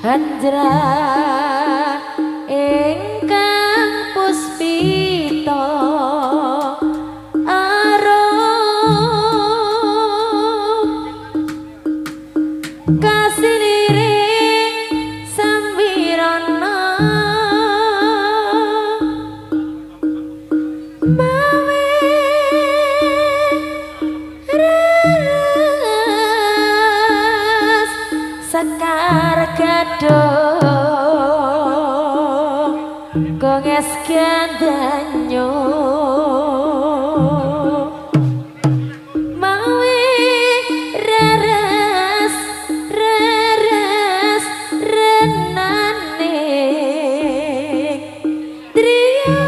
Handra ingkang puspita arum kasiliring sambirana mawe reres sekar gadong gonges gandanyo mawe reres reres renane trio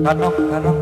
Kanok, kanok.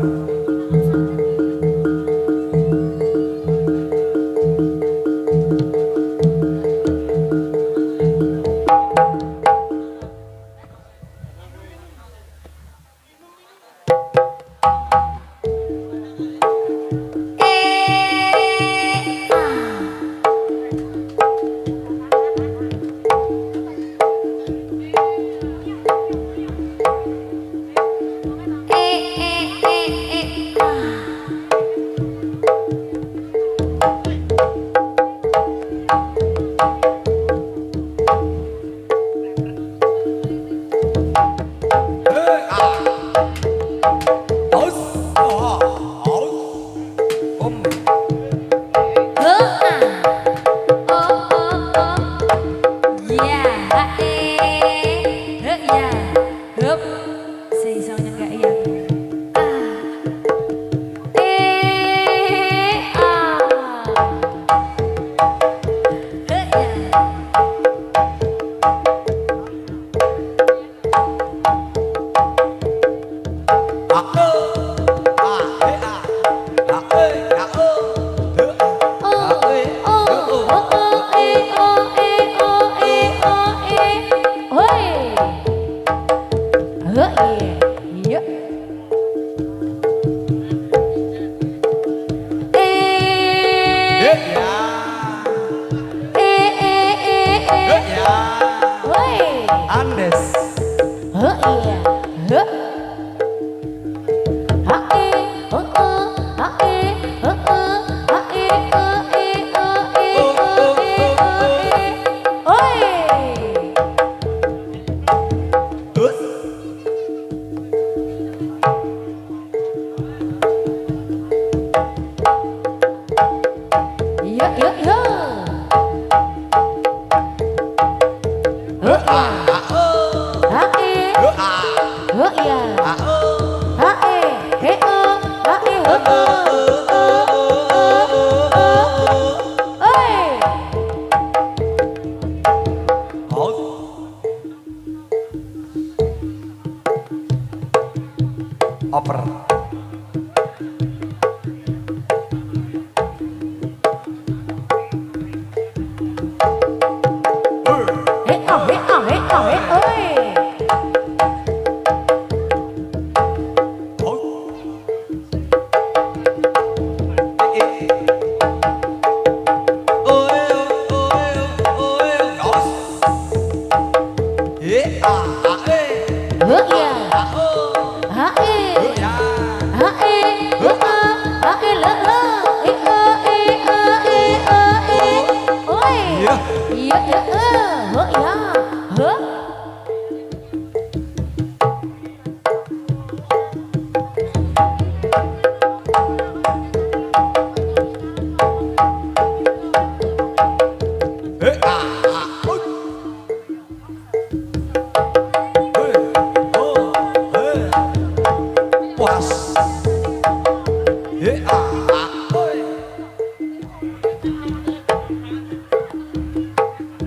Oper.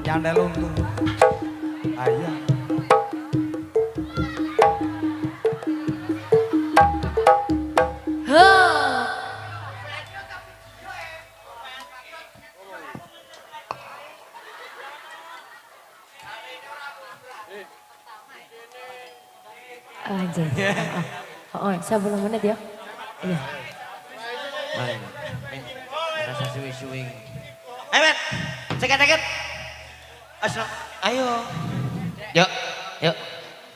Nyandel untung. Ayah. Anjir. Oh, sebelum menit ya. Iya. Rasa suwi-suwi. Ayo, Bet. Ceket-ceket. Ayo. Yuk, yuk.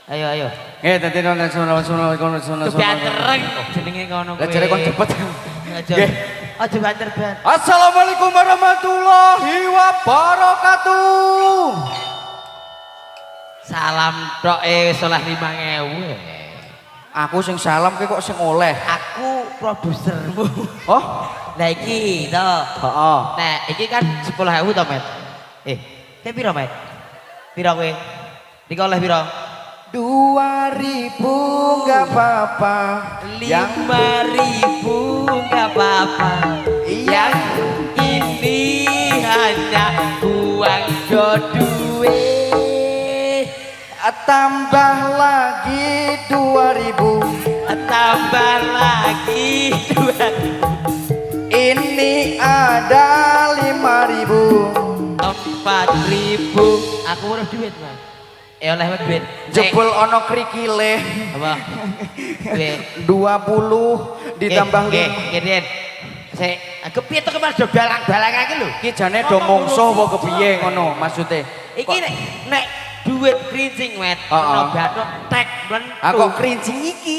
Ayo, ayo. Dadi nasional Tuh bantereng jenenge ngono kuwi. Lah jare kon cepet. Nggih. Aja banter, Ben. Assalamualaikum warahmatullahi wabarakatuh. Salam tok wis oleh 5.000. Aku sing salam ki kok sing oleh. Aku produsermu. Oh, Lah iki to. heeh. Nah, iki kan 10.000 to, Met. Kayak piro, Met? Piro kowe? Dika oleh piro? 2.000 enggak apa-apa. 5.000 enggak apa-apa. Yang ini hanya uang duit. Tambah lagi 2.000. Tambah lagi duet. Ini ada 5.000. 4.000. Aku udah duit, Mas. Oleh duit. Jebul ono krikile. Apa? Duit 20 ditambah Keden. Aku piye to Mas do balang-balangan iki lho. iki jane do mongso apa kepiye ngono maksude. Iki nek duit krincing wet ono bathuk tek blentu. Aku krincing iki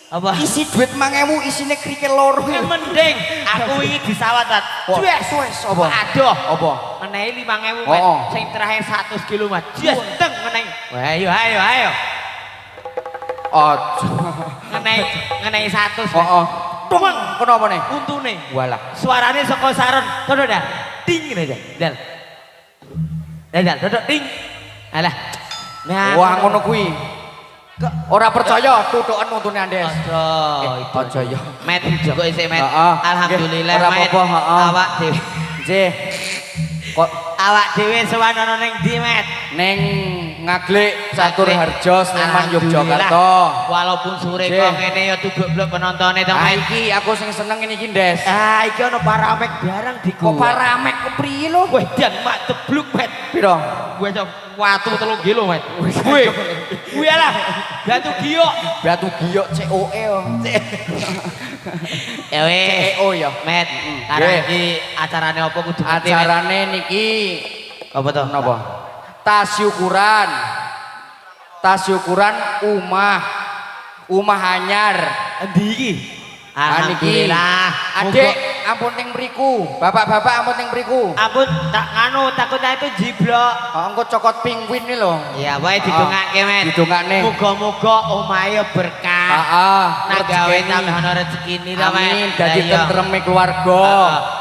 Apa? isi duit 5.000 isine krikil loro. Mending aku wingi disawat tat. Wes apa? Aduh. Apa? Menehi 5.000 wet. Sing terakhir 100 kilo Mas. Jes teng menehi. Wah ayo. Aja. Ngenehi 100. Heeh. Tung, kenapa nih? Untune. Walah. Suarane saka saron. Tono dah. Ding ngene aja. Dal. Dal, dodok ding. Alah. Nah, Wah ngono kuwi. Ora percaya tutukan untune Andes. Aja ya. Met juga isih met. Heeh. Alhamdulillah Ora met. apa-apa, heeh. Awak dhewe. Nggih. Kok Awak dhewe sowan ana ning ndi met? ning Ngaglik Caturharjo Sleman Alhamdulillah. Yogyakarta. Walaupun sore Nggih. kok ngene ya tubluk-bluk penontonnya to Ah met. iki aku sing seneng ini iki Des. Ah iki ana paramek barang di Kok paramek kepriye lho? Weh dan mak tebluk met. Piro? Gue coba watu 3 kilo met. Wih, wih lah, batu giok. Batu giok COE yo. Ya weh, CEO ya. met. Karena iki acarane apa kudu ngerti, Met? Acarane niki Apa to? napa? Tasyukuran. Tasyukuran Umah anyar. Endi iki? Aniki. Alhamdulillah. Adik, ampun ning mriku. Bapak-bapak ampun ning mriku. Ampun, tak nganu takutnya itu jiblok. Engko cokot penguin nih lho. Ya, wae didongake, Met. Didongakne. Muga-muga omahe berkah. Heeh. Nah gawe tambah ana rezekine to, Met. Amin, dadi Lah, iya. tentreme keluarga.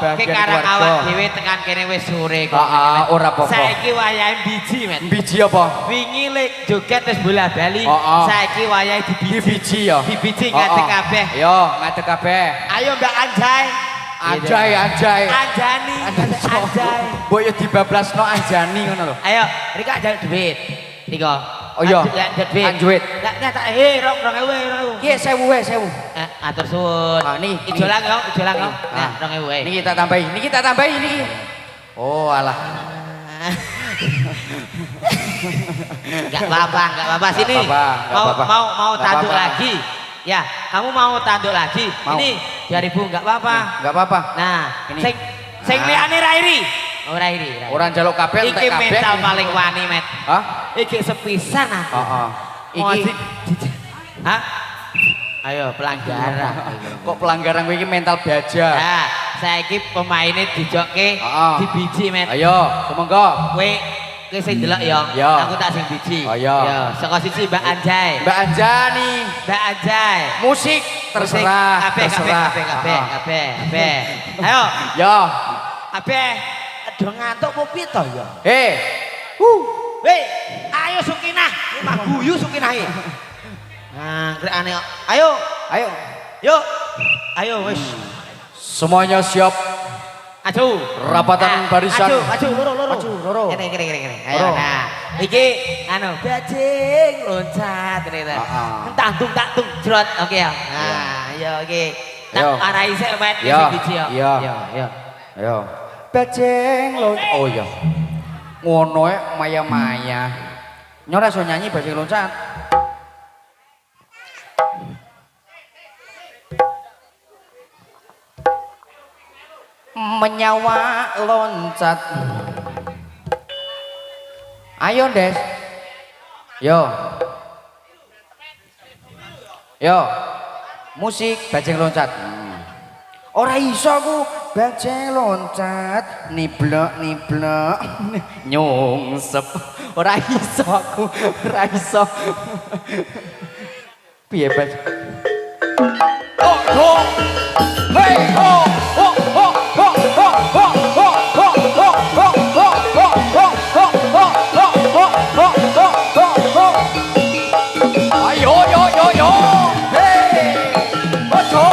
Ki Bahagia karang awak keluarga. dhewe tekan kene wis sore kok. Heeh, ora apa-apa. Saiki wayahe biji, Met. Biji apa? Wingi lek joget wis bola-bali. Heeh. Saiki wayahe Di dibiji. biji ya. Dibiji ngadeg kabeh. Yo, ngadeg kabeh. Ayo Mbak Anjay. Anjay. Anjani. Anjay. Mbok yo dibablasno anjani ngono lho. Ayo, Rika ada duit. Rika. Oh iya. Ada duit. Anjuit. Nah, tak 2.000. Ki 1.000. Atur suwun. Ah, nih. Ijo lang yo. Nah, 2.000. Niki tak tambahi niki. Oh, alah. Enggak apa-apa sini. Nggak apa-apa. Mau Nggak tanduk apa-apa. lagi. Ya, kamu mau tanduk lagi. Mau. Ini 2.000 enggak apa-apa. Enggak apa-apa. Nah, Ini. sing liyane ra iri. Ora iri. Orang jaluk kabeh Iki mental paling wani, Met. Hah? Iki sepisan aku. Heeh. Mau Iki Hah? Ayo pelanggaran. kok pelanggaran kowe iki mental baja. Nah, saiki pemainnya dijokke Heeh. di biji, Met. Ayo, semonggo. Kowe sing delok ya. Ya. Aku tak sing biji. Ayo. Ya, saka siji Mbak Anjay. Mbak Anjani, Mbak Anjay. musik terserah, terserah. Kabeh. Ayo, Ya. kabeh. Aduh ngantuk apa piye to ya? Hei. Hei, ayo Sukinah. Mah guyu Sukinah iki. Nah, krekane kok. Ayo, yuk. Ayo wis. Semuanya siap. Aju. Rapatan barisan. Aju, loro. loro. Kene. Ayo, Loro. nah. Iki anu bajing loncat ternyata. Heeh. Tantung jrot. Oke ya. Nah, ayo iki. Tak Ayo. arahi sik Met Ya, sing biji ya. iya. Yo. Ayo. Bajeng loncat. Oh iya. Ngono maya-maya. Nyora iso nyanyi bajeng loncat. Menyawa loncat. Ayo, Des. Yo. Musik bajeng loncat. Ora iso aku bajeng loncat, niblok nyungsep. Ora iso aku, ora iso. Piye bajeng? Oh, oh. Hey, oh, oh, oh, oh, oh, oh, oh, oh, oh, oh, oh, oh, oh, oh. Ayo, yo. Hey. Yo. Hey. Oh.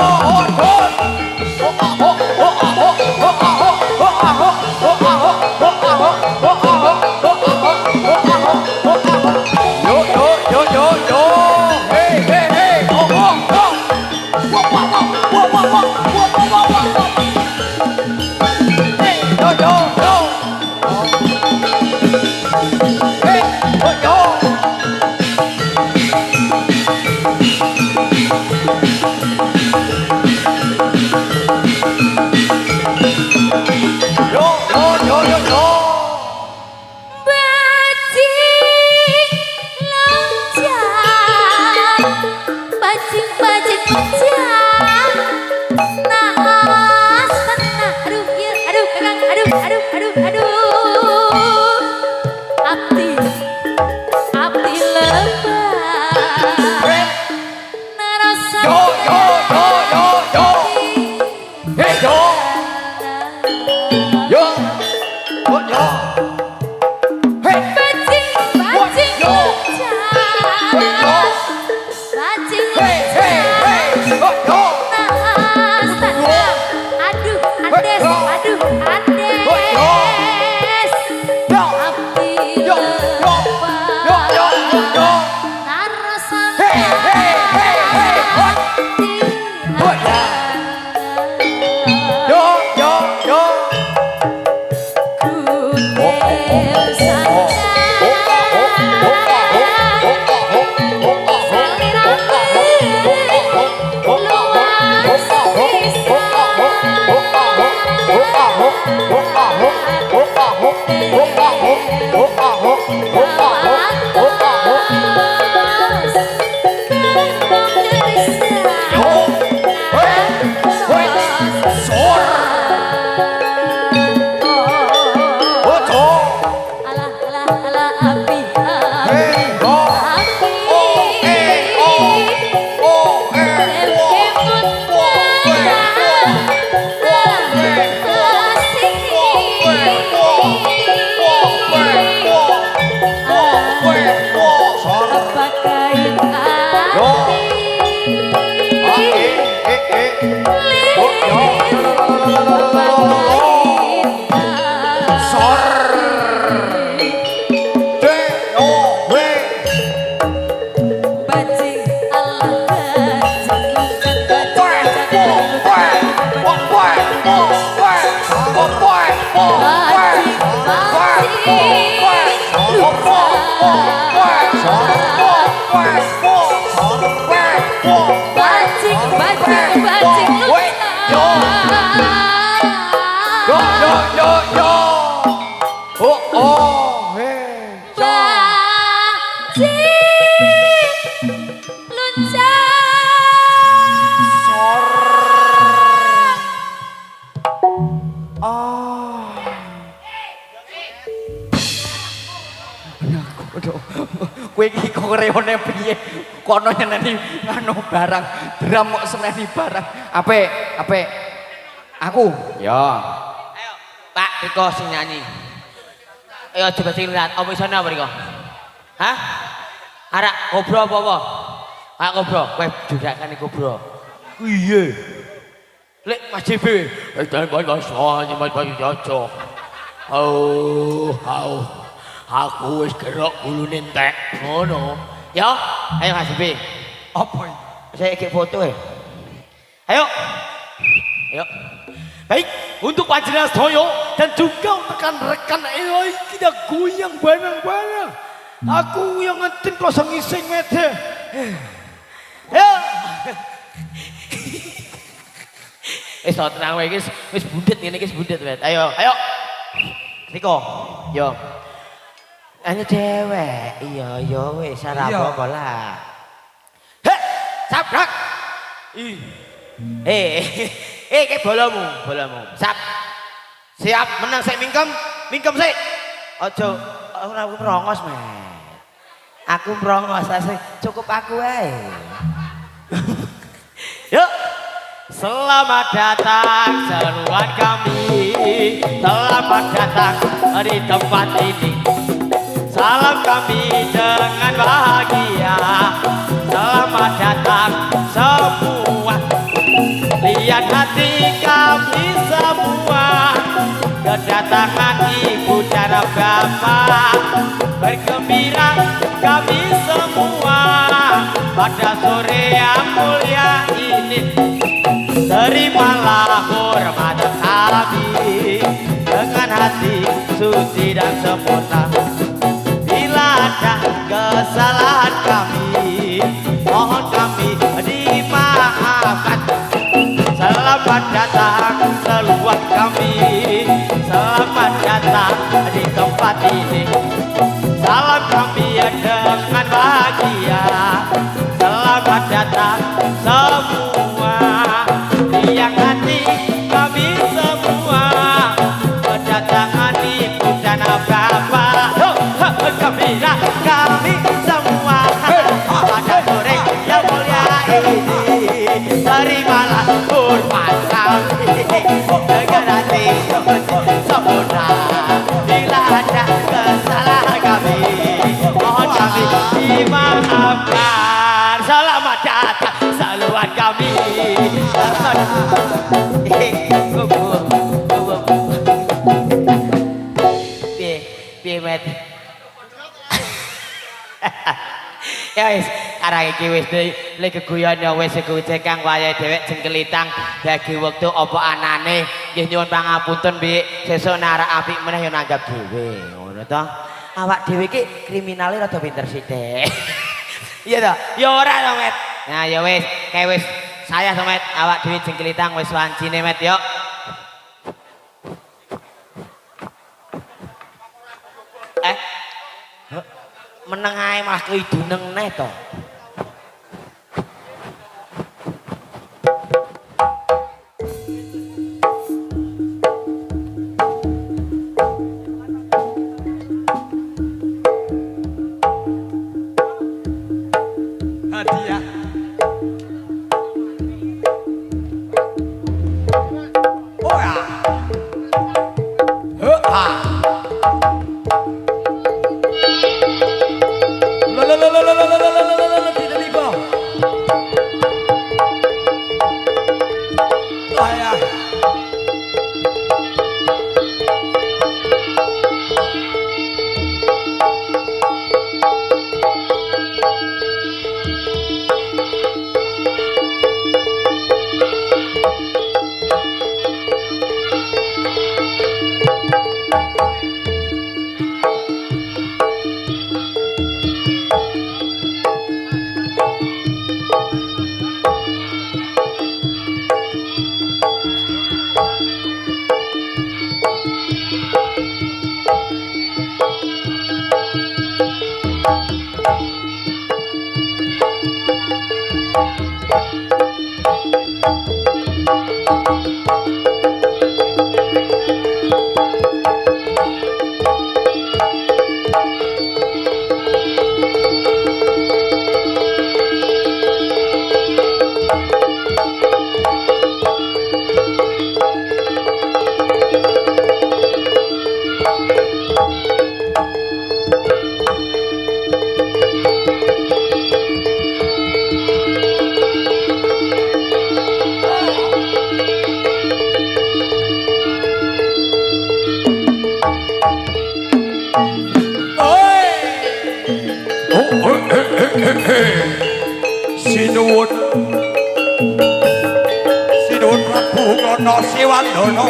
Yo yo yo yo yo. Bajing loncat, bajing loncat. Nas tenang, aduh ya, aduh kakang, aduh. Abdi lebah. Narasa. Yo yo yo yo yo. Hey yo. Yo. Yo yo. Hey. Bajing loncat. Bajing Hey hey hey. Yo yo. Nas tenang, aduh Andes. Yo. Yo. Abdi Yo, yo, lebah. yo, yo, yo, yo. Narasa. Hey, hey, hey, hey, what? What? Yo, yo, yo. Kowe iki kok reone piye? Kono nyeneni anu barang, drum kok seneni barang. Apik. Aku. Ya. Ayo, Pak Riko sing nyanyi. Ayo coba sing lihat, apa isone apa Riko? Hah? Arak kobro apa? Arak kobro, kowe jurakane kobro. Iya. Lek Mas JB, dan soalnya Mas Bayu cocok. Aku wis gerok gulune entek ngono. Ya, ayo Mas JB. Apa ini? Saya ikut foto ya. Ayo. Baik, untuk panjenengan sedaya dan juga rekan-rekan kita goyang bareng-bareng. Aku yang ngetin kosong ngising mede. Ya. Tenang wae guys, wis bundet ngene iki bundet wet. Ayo. Riko. Yo. Ane cewek. Iya wis ora apa-apa lah. Heh, sabrak. Ke bolamu. Sap. Siap menang sik mingkem sik. Aja ora merongos, men. Aku merongos asih cukup aku ae. Yuk. Selamat datang seruan kami. Selamat datang di tempat ini. Salam kami dengan bahagia. Selamat datang semua. Lihat hati kami semua. Kedatangan ibu dan bapak. Bergembira kami semua. Pada sore yang mulia ini. Terimalah hormat kami dengan hati suci dan sempurna. Bila ada kesalahan kami, mohon kami dimaafkan. Selamat datang seluruh kami, selamat datang di tempat ini. Salam kami dengan bahagia. Selamat datang semua, riang hati kami semua. Kedatangan ibu dan bapak, gembira kami semua. Pada sore yang mulia ini, terimalah hormat kami dengan hati sempurna. Bila ada kesalahan kami, mohon kami dimaafkan. Selamat datang seluruh kami. Piye met. Ya wis, arang iki wis le keguyon ya wis iku kang wayahe dhewek jengkelitang dadi wektu apa anane nggih nyuwun pangapunten Mbik sesuk narak apik meneh ya nanggap dhewe ngono to. Awak dhewe iki kriminale rada pinter sithik. Iya to? Ya ora to met. Nah ya wis, kae wis saya to met awak dhewe jengkelitang wis wancine met yo. Meneng ae malah keiduneng neh to. Hadiah. Oh ya. Ha. Tidak liba. Ayah. Sinuwun Prabu Kono Siwandono.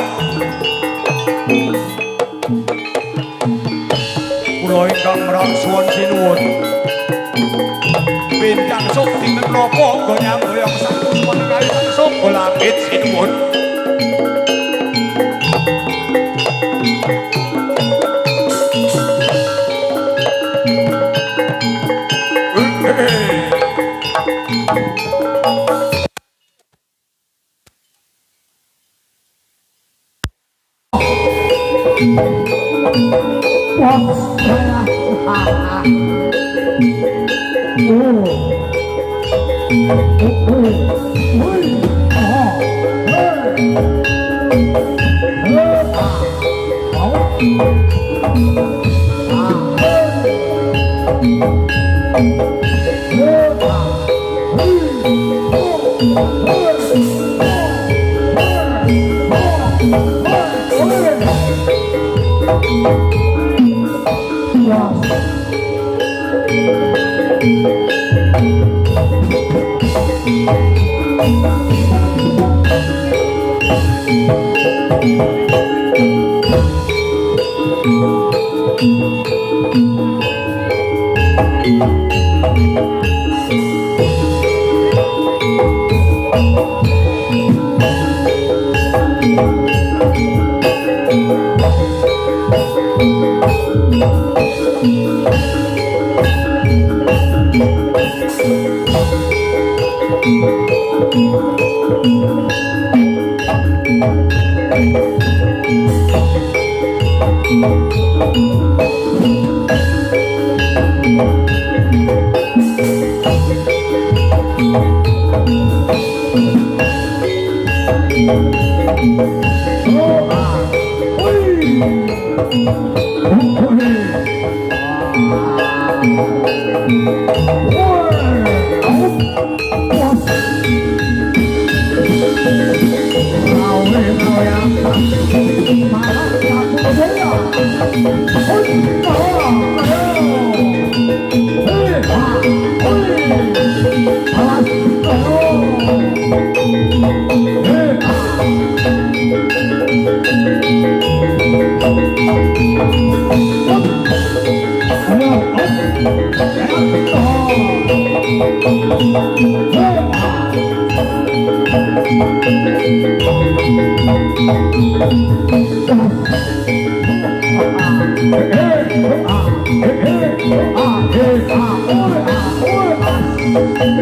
Kula ingkang mraksuwun sinuwun. Bintang sukti menapa nggo nyamboyong sampun menawi langsung langit sinuwun.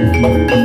Hey,